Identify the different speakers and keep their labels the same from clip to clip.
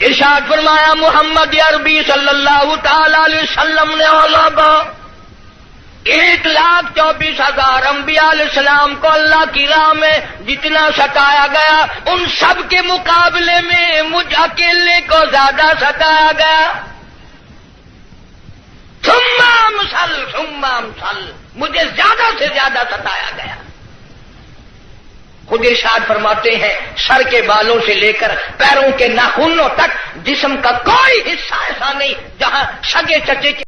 Speaker 1: ارشاد فرمایا محمد عربی صلی اللہ تعالی علیہ وسلم نے علماء 1,24,000 انبیاء علیہ السلام کو اللہ کی راہ میں جتنا ستایا گیا ان سب کے مقابلے میں مجھ اکیلے کو زیادہ ستایا گیا. ثم امثل مجھے زیادہ سے زیادہ ستایا گیا. خود ارشاد فرماتے ہیں سر کے بالوں سے لے کر پیروں کے ناخنوں تک جسم کا کوئی حصہ ایسا نہیں جہاں سگے چچے کے.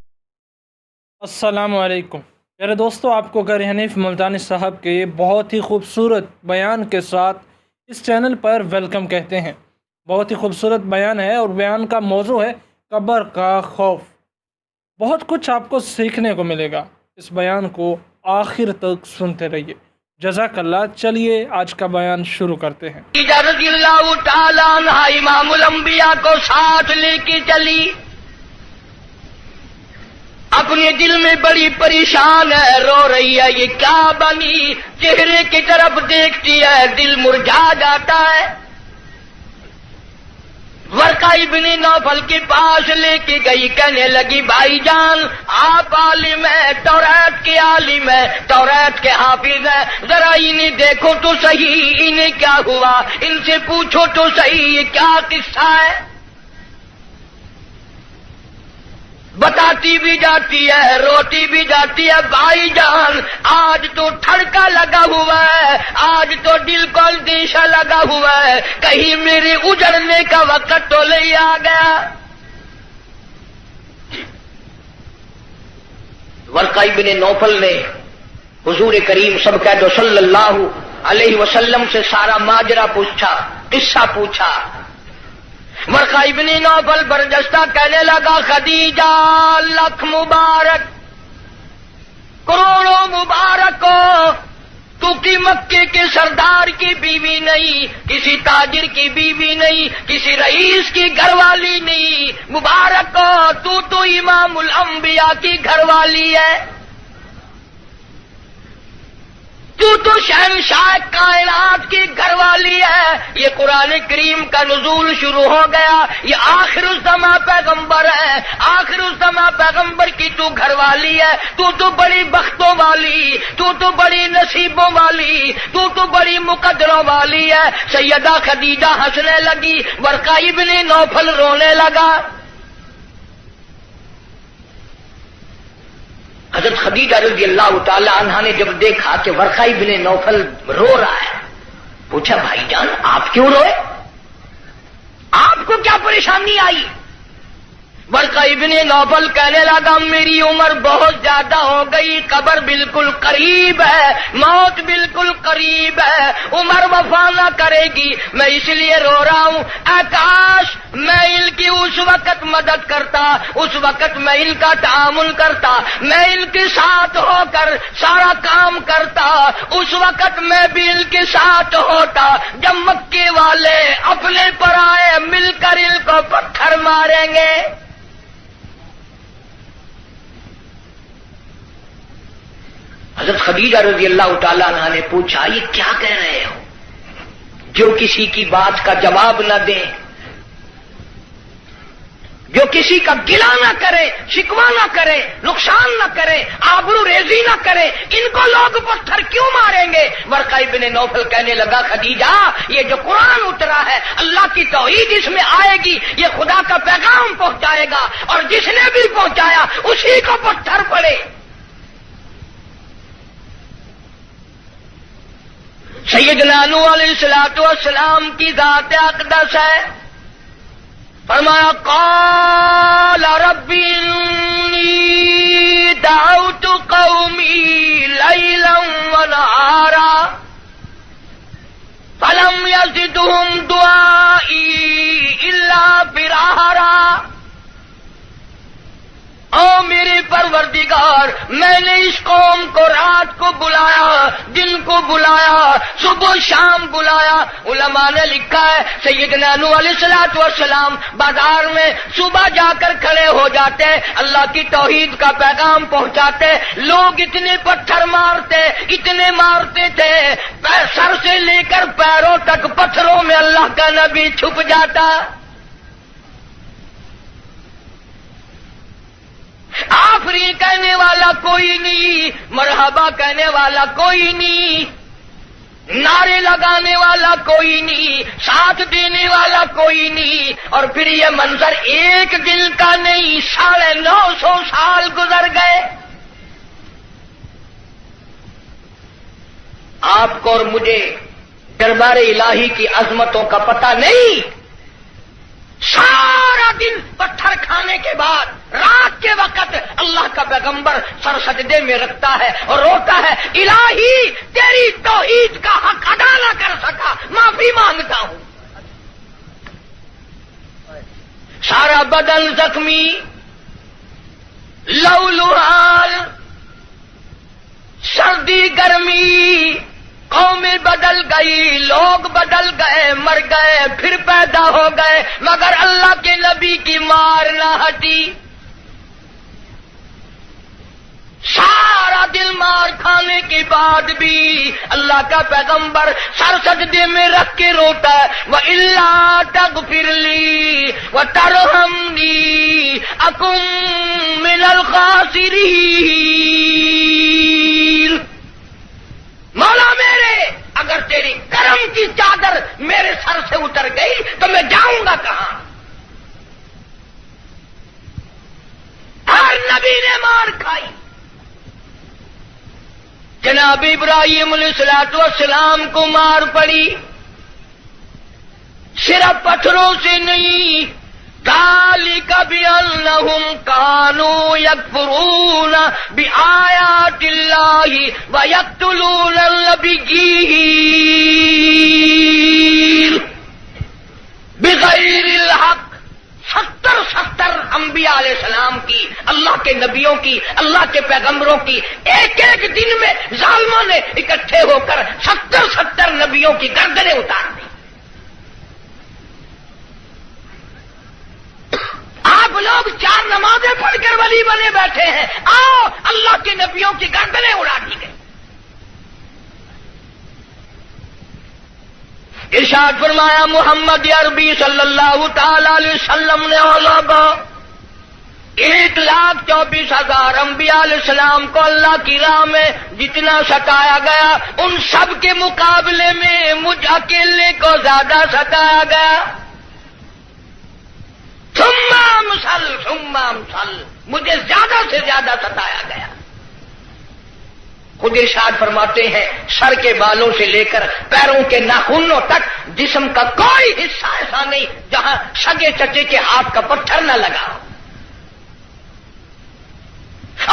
Speaker 2: السلام علیکم میرے دوستو، آپ کو گر حنیف ملتانی صاحب کے بہت ہی خوبصورت بیان کے ساتھ اس چینل پر ویلکم کہتے ہیں. بہت ہی خوبصورت بیان ہے اور بیان کا موضوع ہے قبر کا خوف. بہت کچھ آپ کو سیکھنے کو ملے گا، اس بیان کو آخر تک سنتے رہیے. جزاک اللہ. چلیے آج کا بیان شروع کرتے ہیں.
Speaker 1: رضی اللہ تعالیٰ عنہ امام الانبیاء کو ساتھ لے کے چلی، اپنے دل میں بڑی پریشان ہے، رو رہی ہے. یہ کیا بنی؟ چہرے کی طرف دیکھتی ہے دل مرجھا جاتا ہے. ورقہ ابن نوفل کے پاس لے کے گئی، کہنے لگی بھائی جان آپ عالم ہیں، توریت کے عالم ہیں، توریت کے حافظ ہیں، ذرا انہیں دیکھو تو صحیح انہیں کیا ہوا، ان سے پوچھو تو صحیح یہ کیا قصہ ہے. بتاتی بھی جاتی ہے، روتی بھی جاتی ہے. بھائی جان آج تو ٹھڑکا لگا ہوا ہے، آج تو دل کو اندیشہ لگا ہوا ہے، کہیں میرے اجڑنے کا وقت تو نہیں آ گیا. ورقہ ابن نوفل نے حضور کریم سب کہہ دو صلی اللہ علیہ وسلم سے سارا ماجرا پوچھا، قصہ پوچھا. ورقہ ابن نوفل برجستہ کہنے لگا خدیجہ لکھ مبارک، کروڑوں مبارک ہو، تو کی مکے کے سردار کی بیوی نہیں، کسی تاجر کی بیوی نہیں، کسی رئیس کی گھر والی نہیں. مبارک ہو، تو امام الانبیاء کی گھر والی ہے، تو شہنشاہ کائنات کی گھر والی ہے. یہ قرآن کریم کا نزول شروع ہو گیا. یہ آخر الزماں پیغمبر ہے، آخر الزماں پیغمبر کی تو گھر والی ہے. تو بڑی بختوں والی، تو بڑی نصیبوں والی، تو بڑی مقدروں والی ہے. سیدہ خدیجہ ہنسنے لگی، ورقہ ابن نوفل رونے لگا. حضرت خدیجہ رضی اللہ تعالی عنہا نے جب دیکھا کہ ورقہ ابن نوفل رو رہا ہے، پوچھا بھائی جان آپ کیوں روئے، آپ کو کیا پریشانی آئی؟ ورقہ ابن نوفل کہنے لگا میری عمر بہت زیادہ ہو گئی، قبر بالکل قریب ہے، موت بالکل قریب ہے، عمر وفا نہ کرے گی، میں اس لیے رو رہا ہوں. اے کاش میں ان کی اس وقت مدد کرتا، اس وقت میں ان کا تعامل کرتا، میں ان کے ساتھ ہو کر سارا کام کرتا، اس وقت میں بھی ان کے ساتھ ہوتا جب مکے والے اپنے پر آئے مل کر ان کو پتھر ماریں گے. حضرت خدیجہ رضی اللہ تعالیٰ عنہ نے پوچھا یہ کیا کہہ رہے ہو، جو کسی کی بات کا جواب نہ دیں، جو کسی کا گلہ نہ کرے، شکوہ نہ کرے، نقصان نہ کرے، آبرو ریزی نہ کرے، ان کو لوگ پتھر کیوں ماریں گے؟ ورقہ ابن نوفل کہنے لگا خدیجہ یہ جو قرآن اترا ہے اللہ کی توحید اس میں آئے گی، یہ خدا کا پیغام پہنچائے گا، اور جس نے بھی پہنچایا اسی کو پتھر پڑے. سیدنا نوح علیہ الصلوۃ والسلام کی ذات اقدس ہے. فرمایا قال رب انی دعوت قومی لیلا ونہارا فلم یزدہم دعائی الا فرارا. او میرے پروردگار میں نے اس قوم کو رات کو بلایا، دن کو بلایا، صبح شام بلایا. علماء نے لکھا ہے سیدنا نوح علیہ الصلوۃ والسلام بازار میں صبح جا کر کھڑے ہو جاتے، اللہ کی توحید کا پیغام پہنچاتے، لوگ اتنے پتھر مارتے، اتنے مارتے تھے، سر سے لے کر پیروں تک پتھروں میں اللہ کا نبی چھپ جاتا. آفرین کہنے والا کوئی نہیں، مرحبا کہنے والا کوئی نہیں، نعرے لگانے والا کوئی نہیں، ساتھ دینے والا کوئی نہیں، اور پھر یہ منظر ایک دن کا نہیں، 950 سال گزر گئے۔ آپ کو اور مجھے دربار الہی کی عظمتوں کا پتہ نہیں۔ سارا دن پتھر کھانے کے بعد رات کے وقت اللہ کا پیغمبر سر سجدے میں رکھتا ہے اور روتا ہے، الہی تیری توحید کا حق ادا نہ کر سکا، معافی مانگتا ہوں۔ سارا بدن زخمی، لہولہال، سردی گرمی، قومیں بدل گئی، لوگ بدل گئے، مر گئے، پھر پیدا ہو گئے، مگر اللہ کے نبی کی مار نہ ہٹی۔ سارا دل مار کھانے کے بعد بھی اللہ کا پیغمبر سر سجدے میں رکھ کے روتا ہے، وَإِلَّا تَغْفِرْ لِي وَتَرْحَمْنِي أَكُن مِّنَ الْخَاسِرِينَ۔ مولا میرے، اگر تیری کرم کی چادر میرے سر سے اتر گئی تو میں جاؤں گا کہاں؟ ہر نبی نے مار کھائی۔ جناب ابراہیم علیہ السلام کو مار پڑی، صرف پتھروں سے نہیں، ذالک بأنہم کانوا یکفرون بآیات اللہ ویقتلون النبیین بغیر الحق۔ 70 انبیاء علیہ السلام کی، اللہ کے نبیوں کی، اللہ کے پیغمبروں کی ایک ایک دن میں ظالموں نے اکٹھے ہو کر 70 نبیوں کی گردنیں اتار دی۔ آپ لوگ 4 نمازیں پڑھ کر ولی بنے بیٹھے ہیں، آؤ اللہ کے نبیوں کی گردنیں اڑا دی گئی۔ ارشاد فرمایا محمد عربی صلی اللہ تعالی علیہ وسلم نے علماء 1,24,000 انبیاء علیہ السلام کو اللہ کی راہ میں جتنا ستایا گیا، ان سب کے مقابلے میں مجھ اکیلے کو زیادہ ستایا گیا۔ ثم امثل، مجھے زیادہ سے زیادہ ستایا گیا۔ خود ارشاد فرماتے ہیں سر کے بالوں سے لے کر پیروں کے ناخنوں تک جسم کا کوئی حصہ ایسا نہیں جہاں سگے چچے کے ہاتھ کا پتھر نہ لگا ہو۔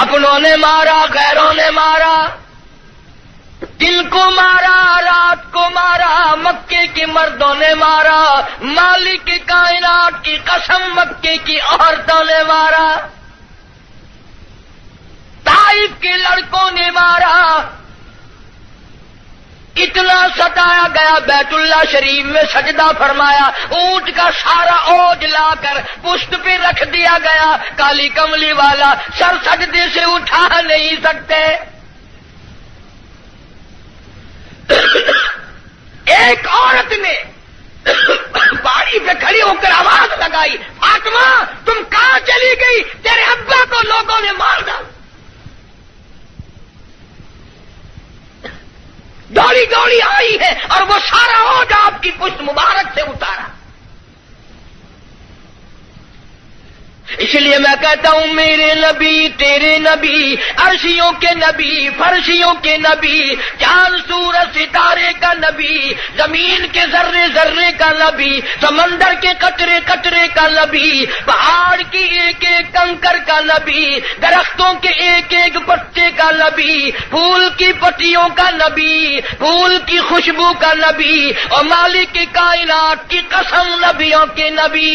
Speaker 1: اپنوں نے مارا، غیروں نے مارا، دن کو مارا، رات کو مارا، مکے کے مردوں نے مارا، مالک کائنات کی قسم مکے کی عورتوں نے مارا، طائف کے لڑکوں نے مارا۔ اتنا ستایا گیا، بیت اللہ شریف میں سجدہ فرمایا، اونٹ کا سارا اوج لا کر پشت پہ رکھ دیا گیا، کالی کملی والا سر سجدے سے اٹھا نہیں سکتے۔ ایک عورت نے پہاڑی پہ کھڑی ہو کر آواز لگائی، فاطمہ تم کہاں چلی گئی؟ تیرے ابا کو لوگوں نے مار ڈالا۔ دوڑی دوڑی آئی ہے اور وہ سارا اوج آپ کی پشت مبارک سے اتارا۔ اس لیے میں کہتا ہوں میرے نبی، تیرے نبی، عرشیوں کے نبی، فرشیوں کے نبی، چاند سورج ستارے کا نبی، زمین کے ذرے ذرے کا نبی، سمندر کے قطرے قطرے کا نبی، پہاڑ کی ایک ایک کنکر کا نبی، درختوں کے ایک ایک پتے کا نبی، پھول کی پتیوں کا نبی، پھول کی خوشبو کا نبی، اور مالک کی کائنات کی قسم نبیوں کے نبی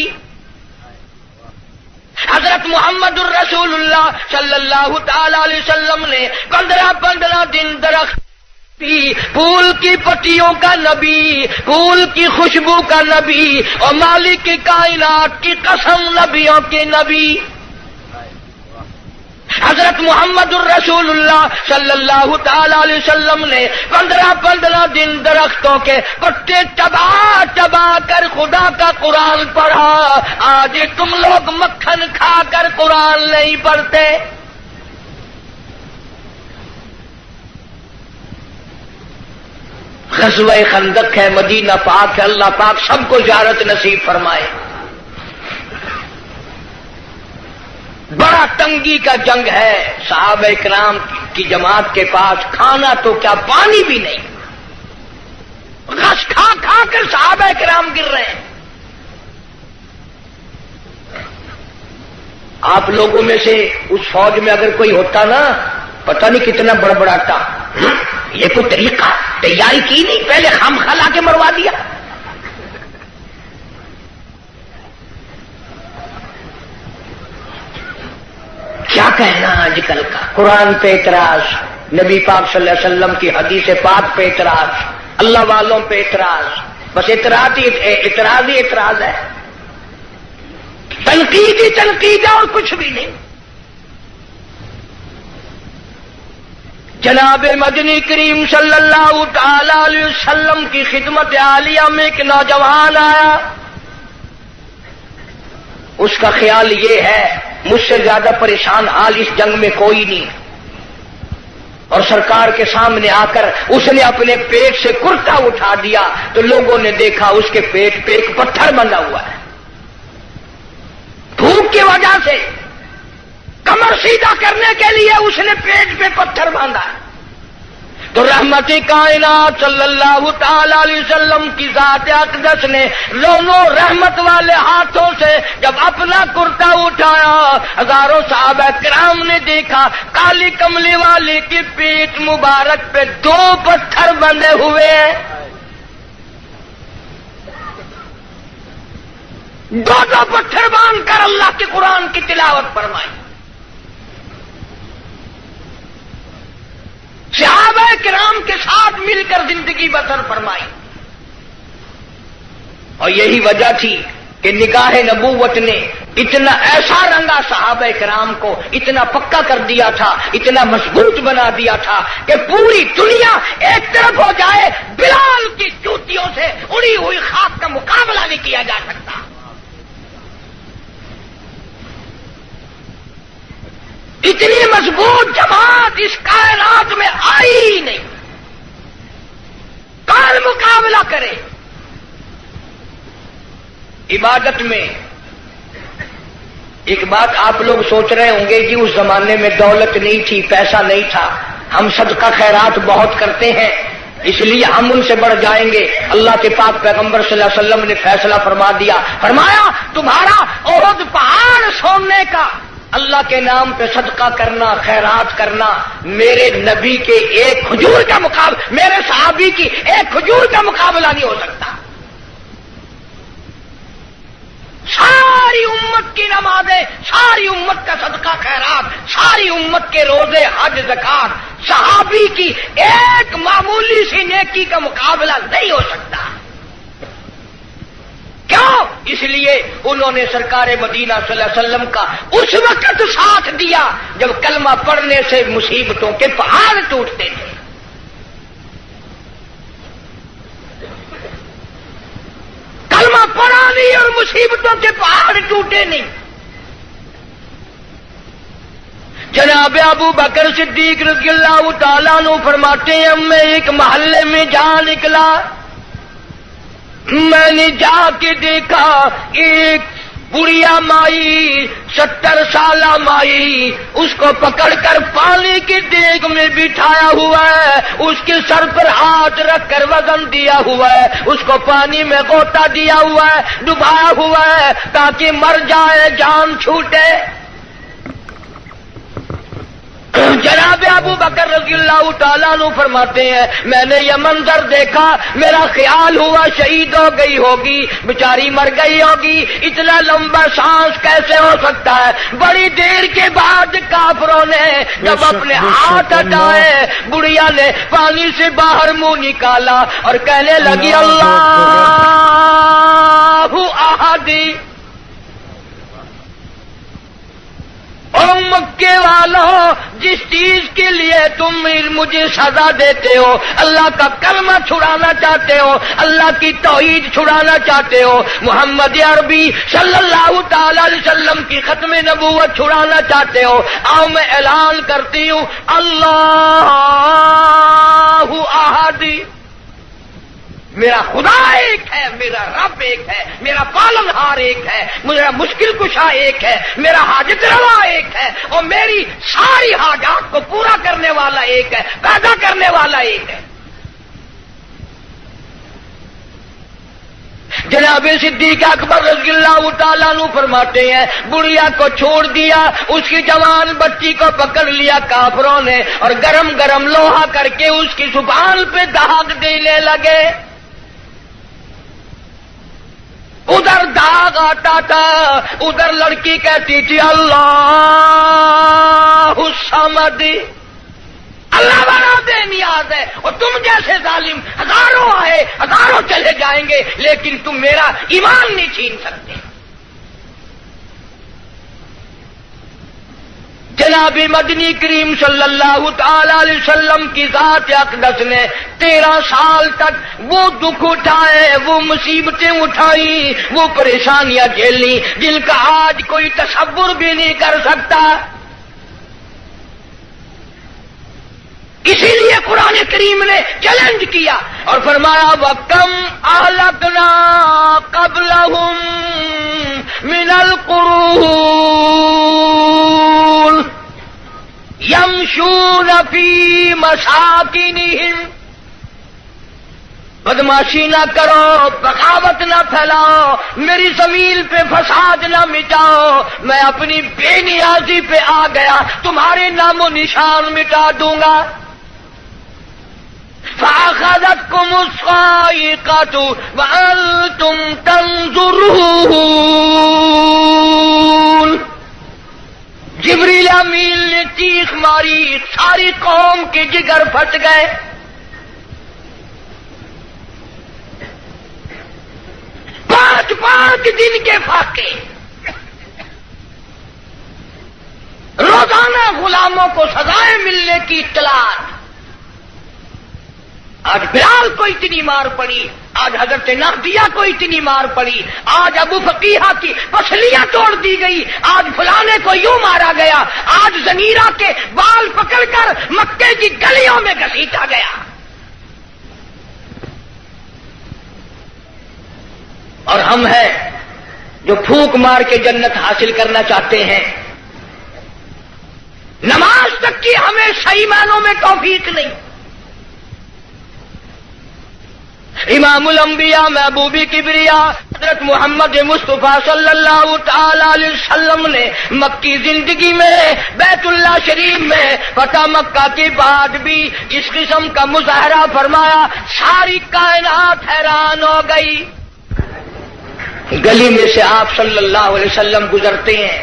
Speaker 1: حضرت محمد الرسول اللہ صلی اللہ تعالی علیہ وسلم نے 15 دن درخت پھول کی پتیوں کا نبی، پھول کی خوشبو کا نبی، اور مالک کی کائنات کی قسم نبیوں کے نبی حضرت محمد الرسول اللہ صلی اللہ تعالی علیہ وسلم نے 15 دن درختوں کے پتے چبا کر خدا کا قرآن پڑھا۔ آج تم لوگ مکھن کھا کر قرآن نہیں پڑھتے۔ غزوہ خندق ہے، مدینہ پاک ہے، اللہ پاک سب کو زیارت نصیب فرمائے۔ بڑا تنگی کا جنگ ہے، صحابہ کرام کی جماعت کے پاس کھانا تو کیا پانی بھی نہیں، غش کھا کھا کر صحابہ کرام گر رہے ہیں۔ آپ لوگوں میں سے اس فوج میں اگر کوئی ہوتا نا، پتہ نہیں کتنا بڑبڑاتا، یہ کوئی طریقہ تیاری کی نہیں، پہلے خام خلا کے مروا دیا۔ کیا کہنا آج کل کا، قرآن پہ اعتراض، نبی پاک صلی اللہ علیہ وسلم کی حدیث پاک پہ اعتراض، اللہ والوں پہ اعتراض، بس اعتراض ہی اعتراض ہے، تنقید ہی تنقید ہے اور کچھ بھی نہیں۔ جناب مدنی کریم صلی اللہ تعالی علیہ وسلم کی خدمت عالیہ میں ایک نوجوان آیا، اس کا خیال یہ ہے مجھ سے زیادہ پریشان حال اس جنگ میں کوئی نہیں، اور سرکار کے سامنے آ کر اس نے اپنے پیٹ سے کرتا اٹھا دیا تو لوگوں نے دیکھا اس کے پیٹ پہ ایک پتھر بندھا ہوا ہے، بھوک کی وجہ سے کمر سیدھا کرنے کے لیے اس نے پیٹ پہ پتھر باندھا ہے۔ تو رحمت کائنات صلی اللہ تعالی علیہ وسلم کی ذات اقدس نے دونوں رحمت والے ہاتھوں سے جب اپنا کرتا اٹھایا، ہزاروں صحابہ کرام نے دیکھا کالی کملی والے کی پیٹ مبارک پہ 2 پتھر بندھے ہوئے ہیں، 2 پتھر باندھ کر اللہ کے قرآن کی تلاوت فرمائی۔ صحابہ کرام کے ساتھ مل کر زندگی بسر فرمائی، اور یہی وجہ تھی کہ نگاہ نبوت نے اتنا ایسا رنگا صحابہ کرام کو، اتنا پکا کر دیا تھا، اتنا مضبوط بنا دیا تھا کہ پوری دنیا ایک طرف ہو جائے، بلال کی جوتیوں سے اڑی ہوئی خاک کا مقابلہ نہیں کیا جا سکتا۔ اتنی مضبوط جماعت اس کائنات میں آئی ہی نہیں، کون مقابلہ کرے؟ عبادت میں ایک بات آپ لوگ سوچ رہے ہوں گے کہ اس زمانے میں دولت نہیں تھی، پیسہ نہیں تھا، ہم صدقہ خیرات بہت کرتے ہیں اس لیے ہم ان سے بڑھ جائیں گے۔ اللہ کے پاک پیغمبر صلی اللہ علیہ وسلم نے فیصلہ فرما دیا، فرمایا تمہارا احد پہاڑ سوننے کا، اللہ کے نام پہ صدقہ کرنا، خیرات کرنا، میرے نبی کے ایک کھجور کا مقابلہ، میرے صحابی کی ایک کھجور کا مقابلہ نہیں ہو سکتا۔ ساری امت کی نمازیں، ساری امت کا صدقہ خیرات، ساری امت کے روزے، حج، زکات، صحابی کی ایک معمولی سی نیکی کا مقابلہ نہیں ہو سکتا۔ کیوں؟ اس لیے انہوں نے سرکار مدینہ صلی اللہ علیہ وسلم کا اس وقت ساتھ دیا جب کلمہ پڑھنے سے مصیبتوں کے پہاڑ ٹوٹتے تھے۔ کلمہ پڑھا نہیں اور مصیبتوں کے پہاڑ ٹوٹے نہیں۔ جناب ابو بکر صدیق رضی اللہ تعالیٰ عنہ فرماتے ہیں میں ایک محلے میں جا نکلا، میں نے جا کے دیکھا ایک بڑھیا مائی، 70 سالہ مائی، اس کو پکڑ کر پانی کی دیگ میں بٹھایا ہوا ہے، اس کے سر پر ہاتھ رکھ کر وزن دیا ہوا ہے، اس کو پانی میں غوطہ دیا ہوا ہے، ڈبایا ہوا ہے تاکہ مر جائے، جان چھوٹے۔ جناب ابو بکر رضی اللہ تعالیٰ عنہ فرماتے ہیں میں نے یہ منظر دیکھا، میرا خیال ہوا شہید ہو گئی ہوگی، بیچاری مر گئی ہوگی، اتنا لمبا سانس کیسے ہو سکتا ہے؟ بڑی دیر کے بعد کافروں نے جب اپنے ہاتھ ہٹائے، بڑھیا نے پانی سے باہر منہ نکالا اور کہنے لگی اللہ احدی۔ او مکے والوں، جس چیز کے لیے تم مجھے سزا دیتے ہو، اللہ کا کلمہ چھڑانا چاہتے ہو، اللہ کی توحید چھڑانا چاہتے ہو، محمد عربی صلی اللہ تعالی علیہ وسلم کی ختم نبوت چھڑانا چاہتے ہو، آؤ میں اعلان کرتی ہوں اللہ احد، میرا خدا ایک ہے، میرا رب ایک ہے، میرا پالنہار ایک ہے، میرا مشکل کشا ایک ہے، میرا حاجت روا ایک ہے، اور میری ساری حاجات کو پورا کرنے والا ایک ہے، پیدا کرنے والا ایک ہے۔ جناب صدیق اکبر رضی اللہ تعالیٰ عنہ فرماتے ہیں بڑھیا کو چھوڑ دیا، اس کی جوان بچی کو پکڑ لیا کافروں نے اور گرم گرم لوہا کر کے اس کی زبان پہ داغ دینے لگے۔ ادھر داغ آتا تھا، ادھر لڑکی کہتی تھی اللہ الصمد، اللہ بنا بے نیاز ہے، اور تم جیسے ظالم ہزاروں آئے ہزاروں چلے جائیں گے لیکن تم میرا ایمان نہیں چھین سکتے۔ جناب مدنی کریم صلی اللہ تعالی علیہ وسلم کی ذات اقدس نے 13 سال تک وہ دکھ اٹھائے، وہ مصیبتیں اٹھائی، وہ پریشانیاں جھیلی جن کا آج کوئی تصور بھی نہیں کر سکتا۔ اسی لیے قرآن کریم نے چیلنج کیا اور فرمایا وَكَمْ أَهْلَكْنَا قَبْلَهُمْ مِنَ الْقُرُونِ يَمْشُونَ فِي مَسَاكِنِهِمْ، بدماشی نہ کرو، بغاوت نہ پھیلاؤ، میری زمین پہ فساد نہ مٹاؤ، میں اپنی بے نیازی پہ آ گیا، تمہارے نام و نشان مٹا دوں گا۔ فَأَخَذَتْكُمُ الصَّاعِقَةُ وَأَنْتُمْ تَنْظُرُونَ، جبریل امین نے چیخ ماری، ساری قوم کے جگر پھٹ گئے۔ پانچ دن کے فاقے، روزانہ غلاموں کو سزائیں ملنے کی اطلاعات۔ آج بلال کو اتنی مار پڑی، آج حضرت نافیہ کو اتنی مار پڑی، آج ابو فقیہ کی پسلیاں توڑ دی گئی، آج فلانے کو یوں مارا گیا، آج زنیرہ کے بال پکڑ کر مکے کی گلیوں میں گھسیٹا گیا۔ اور ہم ہیں جو پھونک مار کے جنت حاصل کرنا چاہتے ہیں، نماز تک کی ہمیں صحیح معنوں میں توفیق نہیں۔ امام الانبیاء محبوب کبریا حضرت محمد مصطفیٰ صلی اللہ تعالی علیہ وسلم نے مکی زندگی میں بیت اللہ شریف میں فتح مکہ کے بعد بھی اس قسم کا مظاہرہ فرمایا، ساری کائنات حیران ہو گئی۔ گلی میں سے آپ صلی اللہ علیہ وسلم گزرتے ہیں،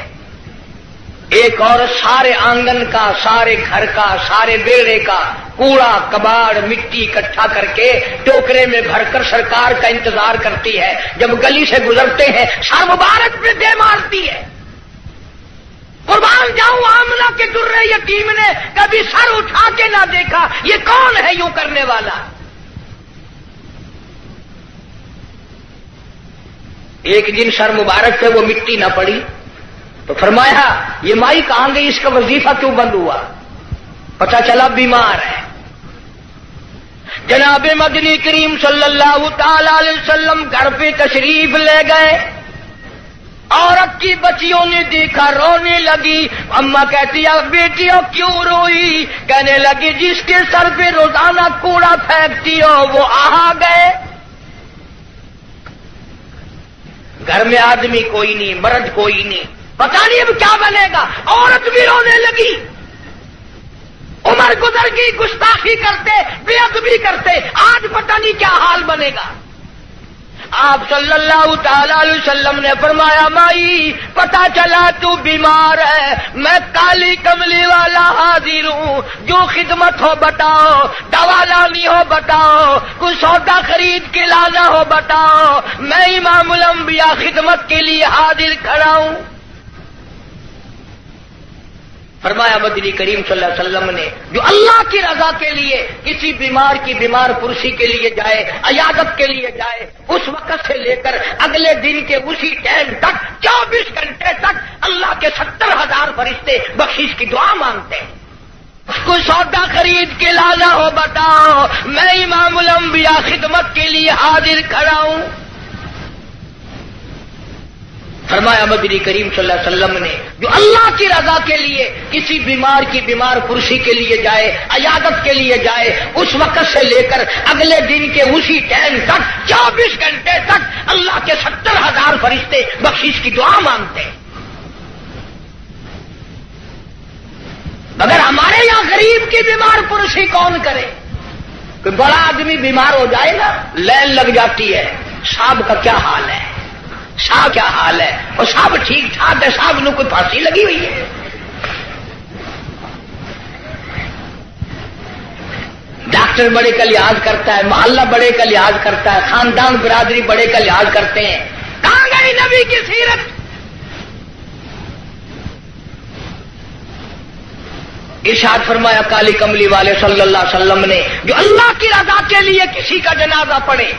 Speaker 1: ایک عورت سارے آنگن کا، سارے گھر کا، سارے بیڑے کا کوڑا کباڑ مٹی اکٹھا کر کے ٹوکرے میں بھر کر سرکار کا انتظار کرتی ہے۔ جب گلی سے گزرتے ہیں سر مبارک پہ دے مارتی ہے۔ قربان جاؤں آمنہ کے درے یتیم نے کبھی سر اٹھا کے نہ دیکھا، یہ کون ہے یوں کرنے والا؟ ایک دن سر مبارک پہ وہ مٹی نہ پڑی تو فرمایا یہ مائی کہاں گئی، اس کا وظیفہ کیوں بند ہوا؟ پتہ چلا بیمار ہے۔ جناب مدنی کریم صلی اللہ تعالی علیہ وسلم گھر پہ تشریف لے گئے، عورت کی بچیوں نے دیکھا، رونے لگی۔ اماں کہتی ہے بیٹیوں کیوں روئی؟ کہنے لگی جس کے سر پہ روزانہ کوڑا پھینکتی ہو وہ آ گئے۔ گھر میں آدمی کوئی نہیں، مرد کوئی نہیں، پتہ نہیں اب کیا بنے گا۔ عورت بھی رونے لگی۔ عمر گزر گئی، گستاخی کرتے، بے ادبی کرتے، آج پتہ نہیں کیا حال بنے گا۔ آپ صلی اللہ تعالی علیہ وسلم نے فرمایا مائی پتہ چلا تو بیمار ہے، میں کالی کملی والا حاضر ہوں، جو خدمت ہو بتاؤ، دوا لانی ہو بتاؤ، کوئی سودا خرید کے لانا ہو بتاؤ، میں امام الانبیاء خدمت کے لیے حاضر کھڑا ہوں۔ فرمایا مدنی کریم صلی اللہ علیہ وسلم نے جو اللہ کی رضا کے لیے کسی بیمار کی بیمار پرسی کے لیے جائے، عیادت کے لیے جائے، اس وقت سے لے کر اگلے دن کے اسی ٹائم تک 24 گھنٹے تک اللہ کے 70,000 فرشتے بخشش کی دعا مانگتے ہیں۔ اس کو سودا خرید کے لانا ہو بتاؤ، میں امام الانبیاء خدمت کے لیے حاضر کھڑا ہوں۔ فرمایا مدنی کریم صلی اللہ علیہ وسلم نے جو اللہ کی رضا کے لیے کسی بیمار کی بیمار پرسی کے لیے جائے، عیادت کے لیے جائے، اس وقت سے لے کر اگلے دن کے اسی ٹائم تک 24 گھنٹے تک اللہ کے 70,000 فرشتے بخشش کی دعا مانگتے ہیں۔ مگر ہمارے یہاں غریب کی بیمار پرسی کون کرے؟ کوئی بڑا آدمی بیمار ہو جائے نا، لائن لگ جاتی ہے، صاحب کا کیا حال ہے، صاحب کیا حال ہے، اور صاحب ٹھیک ٹھاک ہے، صاحب نے کوئی پھانسی لگی ہوئی ہے۔ ڈاکٹر بڑے کا لحاظ کرتا ہے، محلہ بڑے کا لحاظ کرتا ہے، خاندان برادری بڑے کا لحاظ کرتے ہیں۔ کہاں گئی نبی کی سیرت؟ ارشاد فرمایا کالی کملی والے صلی اللہ علیہ وسلم نے جو اللہ کی رضا کے لیے کسی کا جنازہ پڑھے،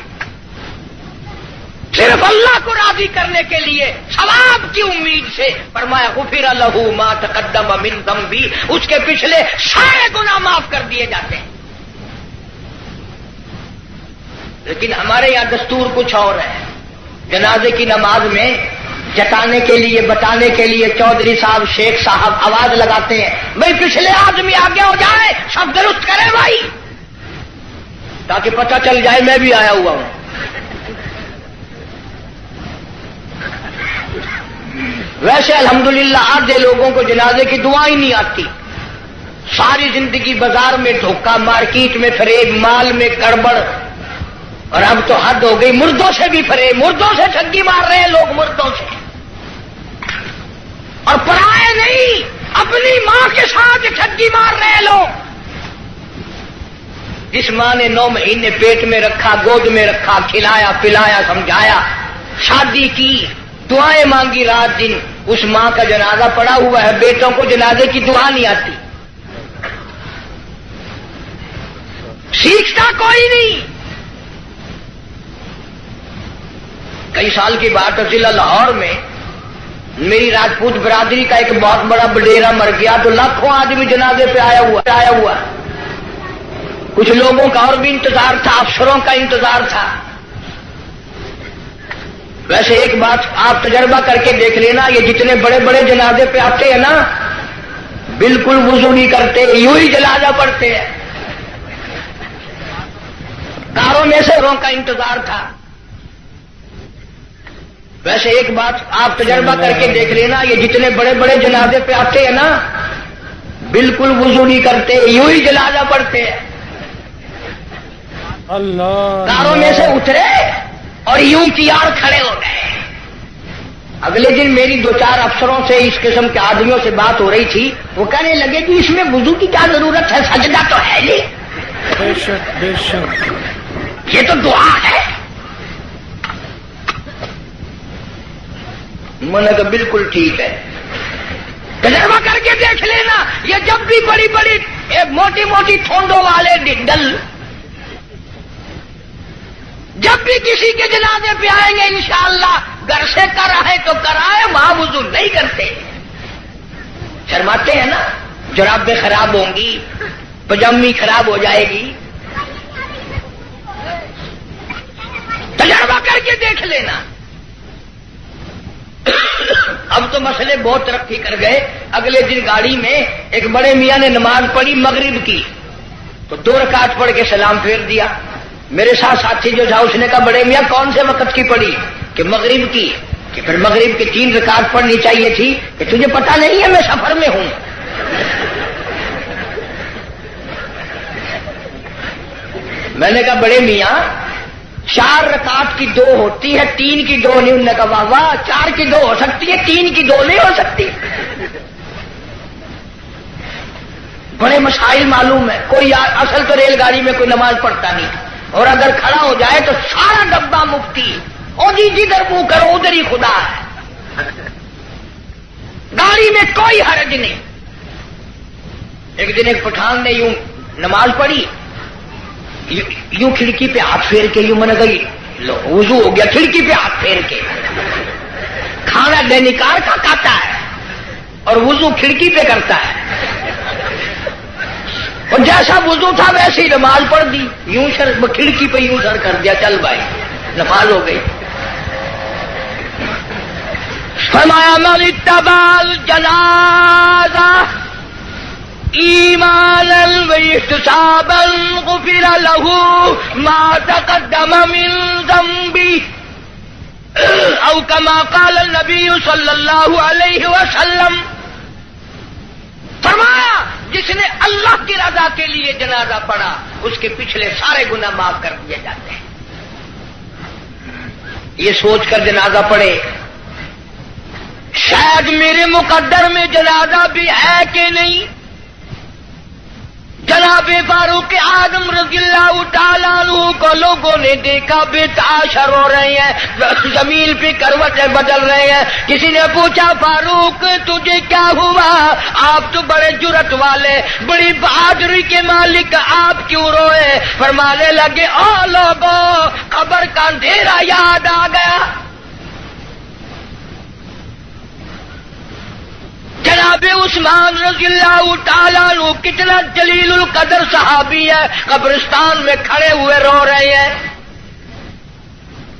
Speaker 1: صرف اللہ کو راضی کرنے کے لیے ثواب کی امید سے، فرمایا غفر لہ ما تقدم من ذنبی، اس کے پچھلے سارے گناہ معاف کر دیے جاتے ہیں۔ لیکن ہمارے یہاں دستور کچھ اور ہے۔ جنازے کی نماز میں جتانے کے لیے، بتانے کے لیے چودھری صاحب، شیخ صاحب آواز لگاتے ہیں، بھائی پچھلے آدمی آگے ہو جائے، سب درست کرے بھائی، تاکہ پتہ چل جائے میں بھی آیا ہوا ہوں۔ ویسے الحمدللہ آدھے لوگوں کو جنازے کی دعا ہی نہیں آتی، ساری زندگی بازار میں دھوکہ، مارکیٹ میں فریب، مال میں گڑبڑ، اور اب تو حد ہو گئی، مردوں سے بھی فریب، مردوں سے ٹھگی مار رہے ہیں لوگ، مردوں سے، اور پرائے نہیں، اپنی ماں کے ساتھ ٹھگی مار رہے ہیں لوگ۔ جس ماں نے 9 مہینے پیٹ میں رکھا، گود میں رکھا، کھلایا پلایا سمجھایا، شادی کی، دعائیں مانگی رات دن، اس ماں کا جنازہ پڑا ہوا ہے، بیٹوں کو جنازے کی دعا نہیں آتی، سیکھتا کوئی نہیں۔ کئی سال کی بات ہے، ضلع لاہور میں میری راجپوت برادری کا ایک بہت بڑا بڈیرا مر گیا، تو لاکھوں آدمی جنازے پہ آیا ہوا، کچھ لوگوں کا اور بھی انتظار تھا، افسروں کا انتظار تھا۔ ویسے ایک بات آپ تجربہ کر کے دیکھ لینا، یہ جتنے بڑے بڑے جنازے پہ آتے ہیں نا، بالکل وضو نہیں کرتے، یوں ہی جنازہ پڑھتے ہیں۔ کاروں میں سے کا انتظار تھا۔ ویسے ایک بات آپ تجربہ کر کے دیکھ لینا، یہ جتنے بڑے بڑے جنازے پہ آتے ہیں نا، بالکل وضو نہیں کرتے، یوں ہی جنازہ پڑھتے ہیں۔
Speaker 2: اللہ
Speaker 1: کاروں میں سے اترے اور یوں تیار کھڑے ہو گئے۔ اگلے دن میری 2-4 افسروں سے، اس قسم کے آدمیوں سے بات ہو رہی تھی، وہ کہنے لگے کہ اس میں وضو کی کیا ضرورت ہے، سجدہ تو ہے نہیں،
Speaker 2: بے شک بے شک،
Speaker 1: یہ تو دعا ہے۔ میں نے کہا بالکل ٹھیک ہے، تجربہ کر کے دیکھ لینا، یہ جب بھی بڑی بڑی موٹی موٹی ٹھونڈوں والے ڈل جب بھی کسی کے جنازے پہ آئیں گے انشاءاللہ، گھر سے کرائے تو کرائے، وہاں وضو نہیں کرتے، شرماتے ہیں نا، جرابیں خراب ہوں گی، پجامی خراب ہو جائے گی، تجربہ کر کے دیکھ لینا۔ اب تو مسئلے بہت ترقی کر گئے۔ اگلے دن گاڑی میں ایک بڑے میاں نے نماز پڑھی مغرب کی، تو 2 رکعت پڑھ کے سلام پھیر دیا۔ میرے ساتھ ساتھی جو تھا اس نے کہا بڑے میاں کون سے وقت کی پڑھی؟ کہ مغرب کی۔ کہ پھر مغرب کی 3 رکعت پڑھنی چاہیے تھی۔ کہ تجھے پتا نہیں ہے میں سفر میں ہوں؟ میں نے کہا بڑے میاں 4 رکعت کی 2 ہوتی ہے، 3 کی 2 نہیں۔ انہوں نے کہا واہ واہ، 4 کی 2 ہو سکتی ہے، 3 کی 2 نہیں ہو سکتی۔ بڑے مسائل معلوم ہے۔ کوئی اصل تو ریل گاڑی میں کوئی نماز پڑھتا نہیں، اور اگر کھڑا ہو جائے تو سارا ڈبہ مفتی، او جی جدھر منہ کرو ادھر ہی خدا ہے۔ گاڑی میں کوئی حرج نہیں۔ ایک دن ایک پٹھان نے یوں نماز پڑھی، یوں کھڑکی پہ ہاتھ پھیر کے، یوں میں نے کہا وضو ہو گیا، کھڑکی پہ ہاتھ پھیر کے۔ کھانا دینکار کا کھاتا ہے اور وضو کھڑکی پہ کرتا ہے۔ اور جیسا وضو تھا ویسے ہی نماز پڑھ دی، یوں سر کھڑکی پہ یوں سر کر دیا، چل بھائی نماز ہو گئی۔ فرمایا من اتبع الجنازہ ایمانا واحتسابا غفر له ما تقدم من ذنبه او كما قال النبی صلی اللہ علیہ وسلم۔ فرمایا جس نے اللہ کی رضا کے لیے جنازہ پڑھا اس کے پچھلے سارے گناہ معاف کر دیے جاتے ہیں۔ یہ سوچ کر جنازہ پڑھے شاید میرے مقدر میں جنازہ بھی ہے کہ نہیں۔ جناب فاروق اعظم رضی اللہ تعالیٰ عنہ کو لوگوں نے دیکھا بے تاشر ہو رہے ہیں، زمین پہ کروٹیں بدل رہے ہیں۔ کسی نے پوچھا فاروق تجھے کیا ہوا؟ آپ تو بڑے جرأت والے، بڑی بہادری کے مالک، آپ کیوں روئے؟ فرمانے لگے او لوگوں قبر کا اندھیرا یاد آ گیا۔ جناب عثمان رضی اللہ تعالیٰ عنہ کتنا جلیل القدر صحابی ہے، قبرستان میں کھڑے ہوئے رو رہے ہیں،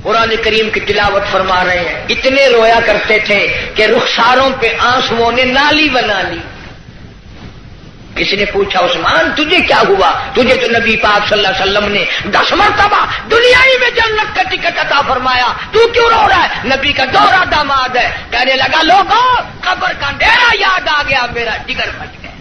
Speaker 1: قرآن کریم کی تلاوت فرما رہے ہیں۔ اتنے رویا کرتے تھے کہ رخساروں پہ آنسوؤں نے نالی بنا لی۔ کسی نے پوچھا عثمان تجھے کیا ہوا؟ تجھے تو نبی پاک صلی اللہ علیہ وسلم نے 10 مرتبہ دنیائی میں جنت کا ٹکٹ عطا فرمایا، تو کیوں رو رہا ہے؟ نبی کا دورہ داماد ہے۔ کہنے لگا لوگوں قبر کا اندھیرا یاد آ گیا، میرا جگر پھٹ گیا۔